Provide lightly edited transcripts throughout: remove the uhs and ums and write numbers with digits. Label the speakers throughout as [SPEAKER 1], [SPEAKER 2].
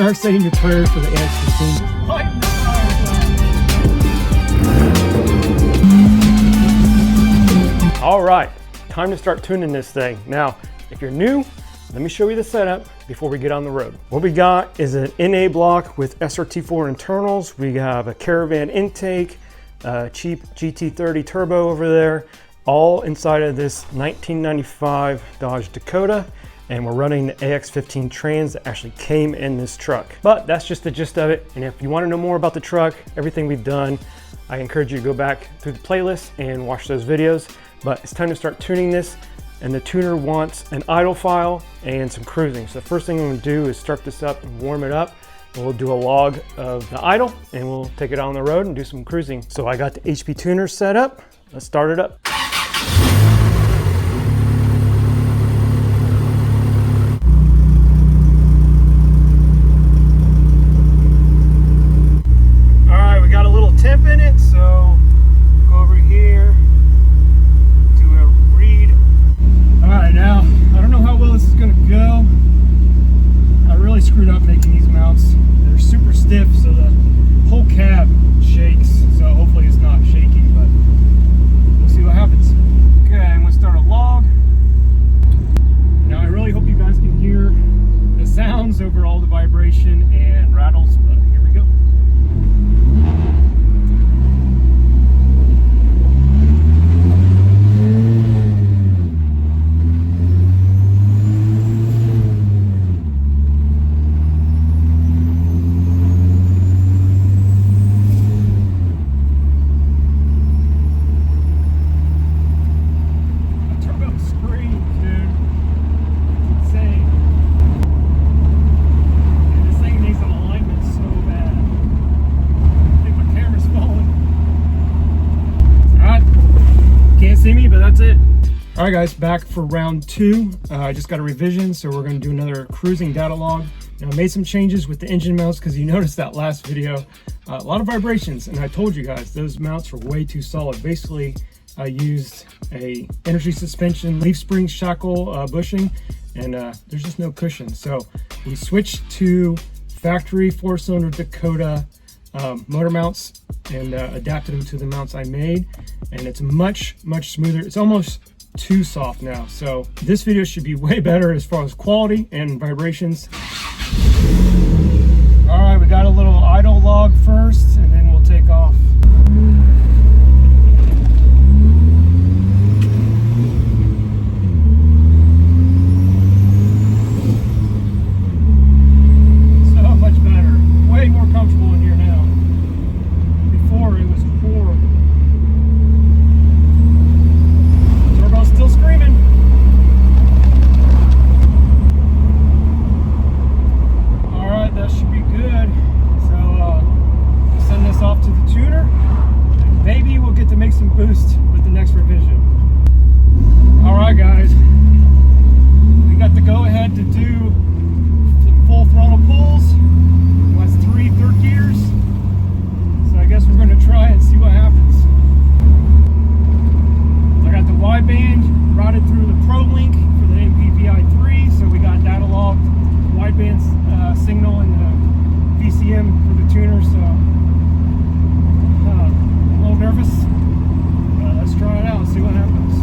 [SPEAKER 1] start saying your prayers for the AX15. Lighten the fire. All right, time to start tuning this thing. Now, if you're new, let me show you the setup before we get on the road. What we got is an NA block with SRT4 internals. We have a Caravan intake, a cheap GT30 turbo over there, all inside of this 1995 Dodge Dakota. And we're running the AX15 trans that actually came in this truck. But that's just the gist of it. And if you want to know more about the truck, everything we've done, I encourage you to go back through the playlist and watch those videos. But it's time to start tuning this. And the tuner wants an idle file and some cruising. So the first thing I'm gonna do is start this up and warm it up. And we'll do a log of the idle and we'll take it on the road and do some cruising. So I got the HP tuners set up. Let's start it up. All right, we got a little temp in it, so go over here. Alright, now, I don't know how well this is going to go. I really screwed up making these mounts. They're super stiff, so the whole cab shakes. So hopefully it's not shaking, but we'll see what happens. Okay, I'm going to start a log. Now, I really hope you guys can hear the sounds over all the vibration and rattles, but here we go. All right guys, back for round two. I just got a revision, so we're going to do another cruising data log. Now I made some changes with the engine mounts because you noticed that last video, a lot of vibrations, and I told you guys those mounts were way too solid. Basically, I used a energy suspension leaf spring shackle bushing, and there's just no cushion. So we switched to factory 4-cylinder Dakota motor mounts and adapted them to the mounts I made, and it's much smoother. It's almost too soft now, so this video should be way better as far as quality and vibrations. All right, we got a little idle log first, and then we'll take off. So much better, way more comfortable in here now. Before it was horrible. Still screaming. All right, that should be good. So we'll send this off to the tuner. Maybe we'll get to make some boost with the next revision. All right, guys, we got the go-ahead to do full throttle pulls. That's 3 third gears. So I guess we're going to try and see what happens. I got the wideband routed through the Pro Link for the MPVI3, so we got datalogged wideband signal and the VCM for the tuner. So a little nervous. Let's try it out and see what happens.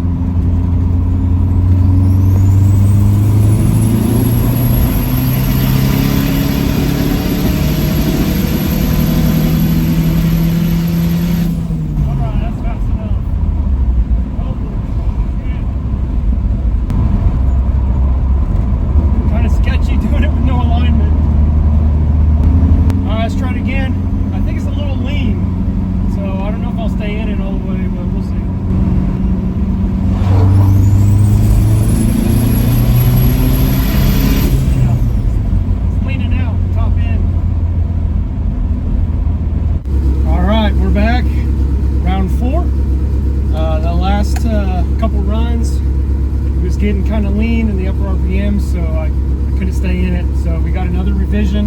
[SPEAKER 1] Couple runs, it was getting kind of lean in the upper RPM, so I couldn't stay in it. So we got another revision,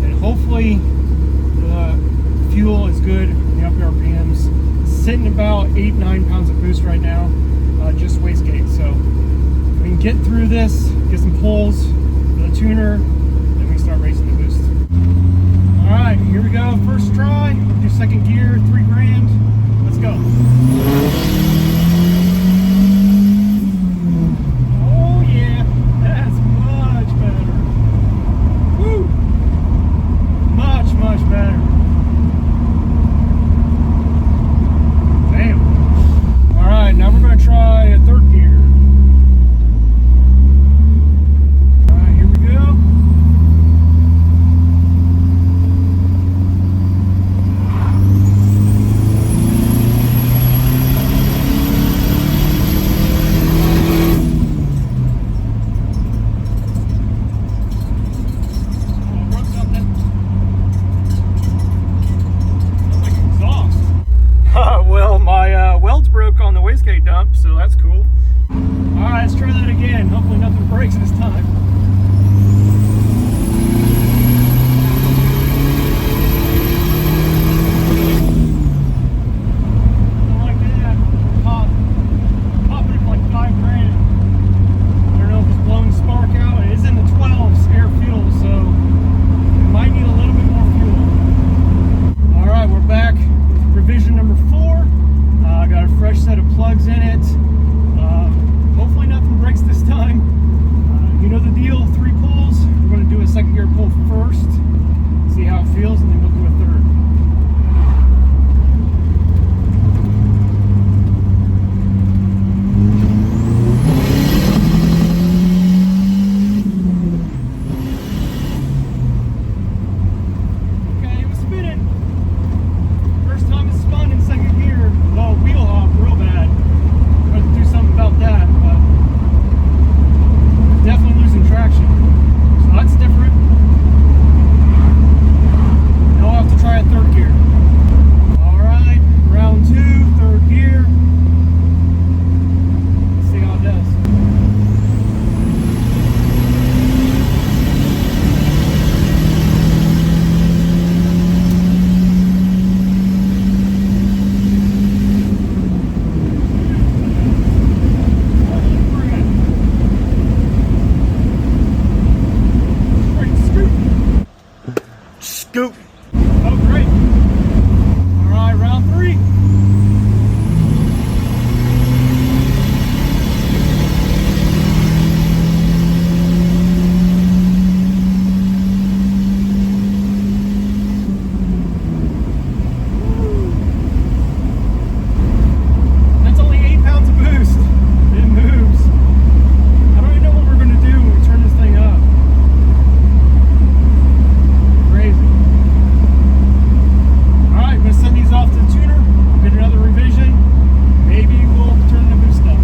[SPEAKER 1] and hopefully the fuel is good in the upper RPMs. It's sitting about 8-9 pounds of boost right now, just wastegate. So if we can get through this, get some pulls for the tuner, then we can start raising the boost. right, here we go. First try. Do second gear, 3 grand. Let's go. Oh yeah, that's much better. Woo! Much, much better. Damn. All right, now we're going to try a third gear. All right, here we go. Well, my welds broke on the wastegate dump, so that's cool. All right, let's try that again. Hopefully nothing breaks this time. Something like that. Popping it for like 5 grand. I don't know if it's blowing spark out. It is in the 12s air fuel, so it might need a little bit more fuel. All right, we're back. Revision number 4. I got a fresh set of plugs in it. Hopefully nothing breaks this time. You know the deal, 3 pulls. We're going to do a second gear pull first, see how it feels, and then we'll do a third. Scoop. Oh, great. All right, round 3. That's only 8 pounds of boost. It moves. I don't even know what we're going to do when we turn this thing up. Crazy. Alright, I'm going to send these off to the tuner, get another revision, maybe we'll turn the boost up.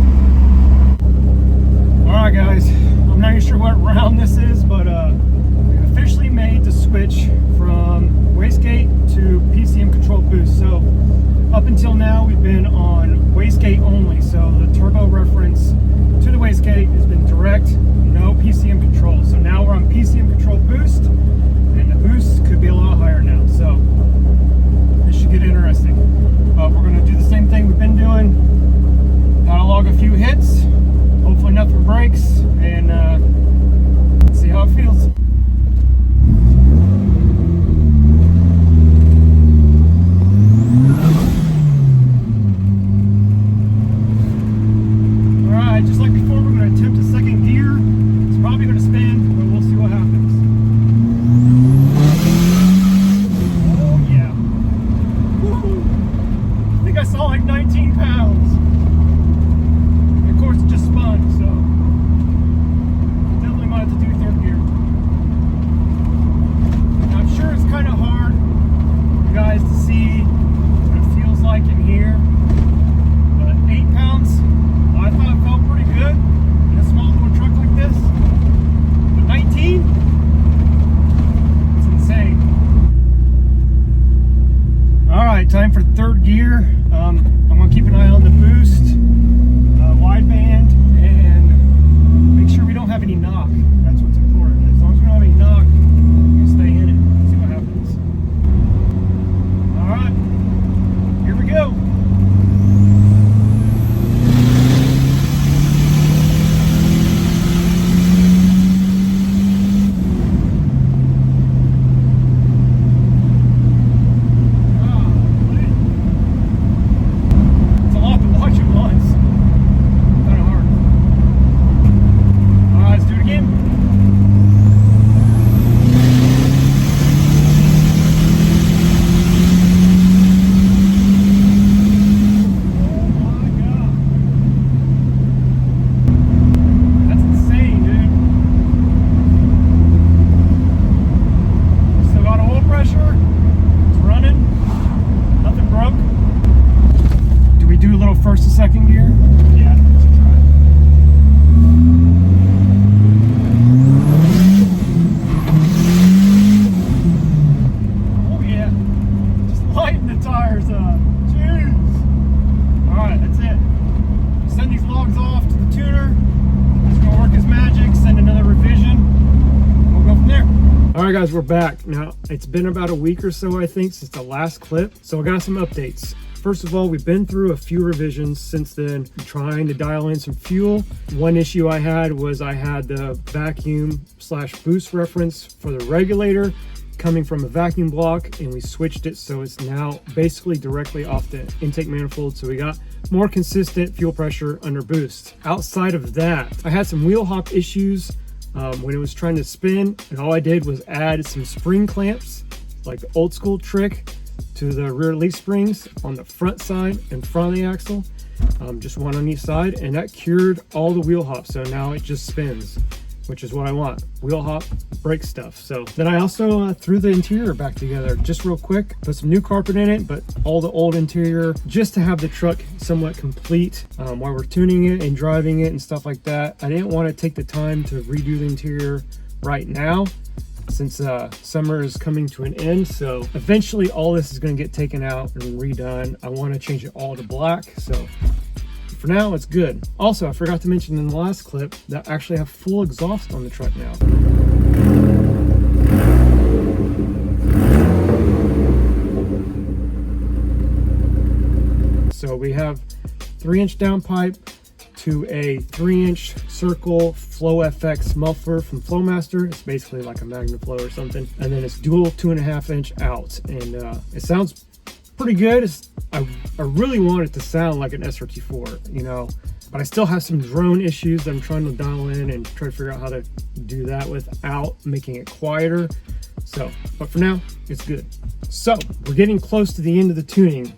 [SPEAKER 1] Alright guys, I'm not even sure what round this is, but we've officially made the switch from wastegate to PCM controlled boost. So up until now we've been on wastegate only, so the turbo reference to the wastegate has been direct, no PCM control. So now we're on PCM controlled boost, and the boost could be a lot higher now, so this should get interesting. But we're going to do the same thing we've been doing, catalog a few hits, hopefully nothing breaks, and see how it feels. Alright, just like before, we're going to attempt a second gear. It's probably going to spin, but we'll see what happens. I saw like 19 pounds. And of course it just spun, so second gear? Yeah, let's try it. Oh yeah, just lighten the tires up. Jeez. All right, that's it. Send these logs off to the tuner. It's gonna work his magic. Send another revision. We'll go from there. All right, guys, we're back. Now, it's been about a week or so, I think, since the last clip. So I got some updates. First of all, we've been through a few revisions since then, trying to dial in some fuel. One issue I had was I had the vacuum/boost reference for the regulator coming from a vacuum block, and we switched it so it's now basically directly off the intake manifold, so we got more consistent fuel pressure under boost. Outside of that, I had some wheel hop issues when it was trying to spin, and all I did was add some spring clamps, like the old school trick, to the rear leaf springs on the front side and front of the axle, just one on each side, and that cured all the wheel hop. So now it just spins, which is what I want. Wheel hop, brake stuff. So then I also threw the interior back together just real quick, put some new carpet in it, but all the old interior, just to have the truck somewhat complete while we're tuning it and driving it and stuff like that. I didn't want to take the time to redo the interior right now, since summer is coming to an end. So eventually all this is going to get taken out and redone. I want to change it all to black, so for now it's good. Also, I forgot to mention in the last clip that I actually have full exhaust on the truck now. So we have 3-inch downpipe to a 3-inch circle Flow FX muffler from Flowmaster. It's basically like a MagnaFlow or something. And then it's dual 2.5-inch out. And it sounds pretty good. I really want it to sound like an SRT4, you know, but I still have some drone issues that I'm trying to dial in and try to figure out how to do that without making it quieter. So, but for now, it's good. So we're getting close to the end of the tuning.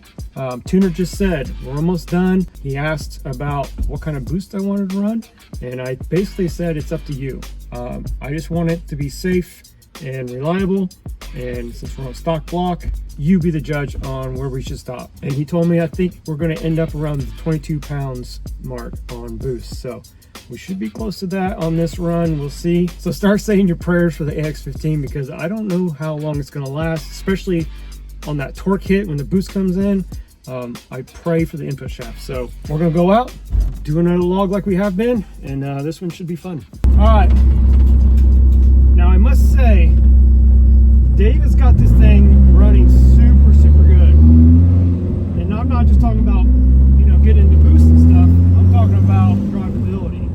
[SPEAKER 1] Tuner just said we're almost done. He asked about what kind of boost I wanted to run, and I basically said it's up to you. I just want it to be safe and reliable, and since we're on stock block, you be the judge on where we should stop. And he told me I think we're going to end up around the 22 pounds mark on boost, so we should be close to that on this run. We'll see. So start saying your prayers for the AX15, because I don't know how long it's going to last, especially on that torque hit when the boost comes in. I pray for the input shaft. So we're going to go out, do another log like we have been, and this one should be fun. All right. Now I must say, Dave has got this thing running super, super good. And I'm not just talking about, you know, getting into boost and stuff. I'm talking about drivability.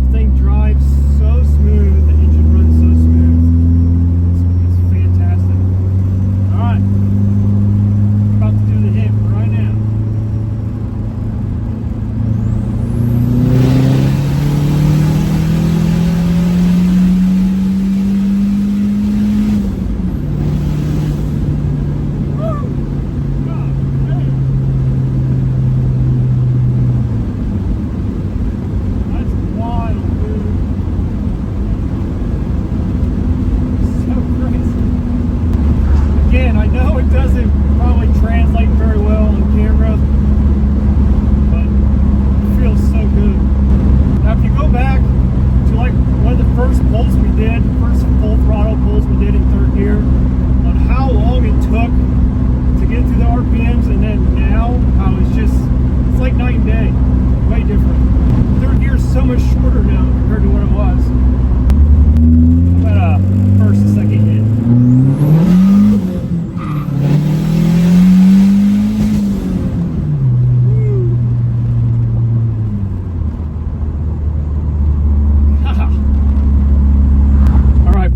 [SPEAKER 1] The thing drives so smooth, the engine runs so smooth. It's fantastic. All right, about to do the hit right now.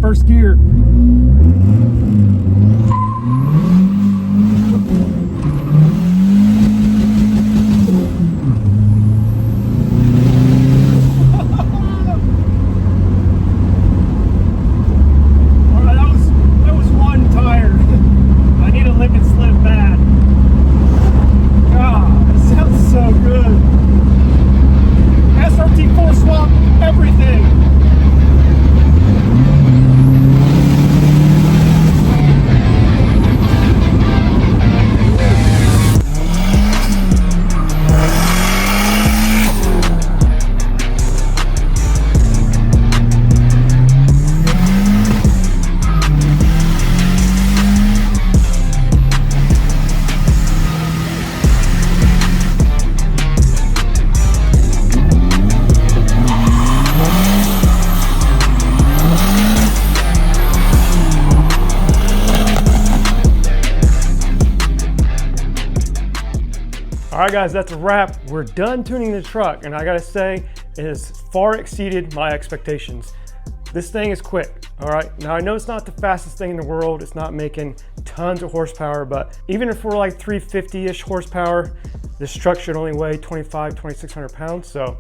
[SPEAKER 1] First gear. right guys, that's a wrap. We're done tuning the truck, and I gotta say, it has far exceeded my expectations. This thing is quick, all right? Now I know it's not the fastest thing in the world. It's not making tons of horsepower, but even if we're like 350-ish horsepower, this truck should only weigh 2,600 pounds, so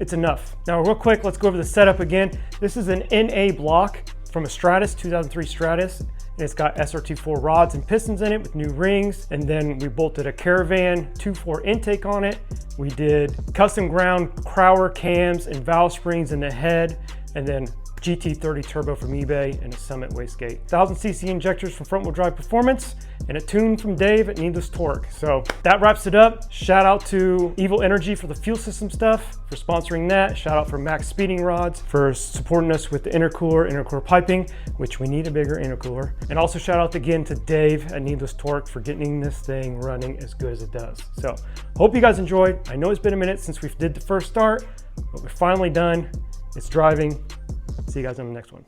[SPEAKER 1] it's enough. Now real quick, let's go over the setup again. This is an NA block from a Stratus, 2003 Stratus. And it's got SRT4 rods and pistons in it with new rings. And then we bolted a Caravan 2.4 intake on it. We did custom ground Crower cams and valve springs in the head, and then GT30 turbo from eBay and a Summit wastegate. 1000cc injectors from Front Wheel Drive Performance, and a tune from Dave at Needless Torque. So that wraps it up. Shout out to Evil Energy for the fuel system stuff, for sponsoring that. Shout out for Max Speeding Rods for supporting us with the intercooler piping, which we need a bigger intercooler. And also shout out again to Dave at Needless Torque for getting this thing running as good as it does. So hope you guys enjoyed. I know it's been a minute since we did the first start, but we're finally done. It's driving. See you guys on the next one.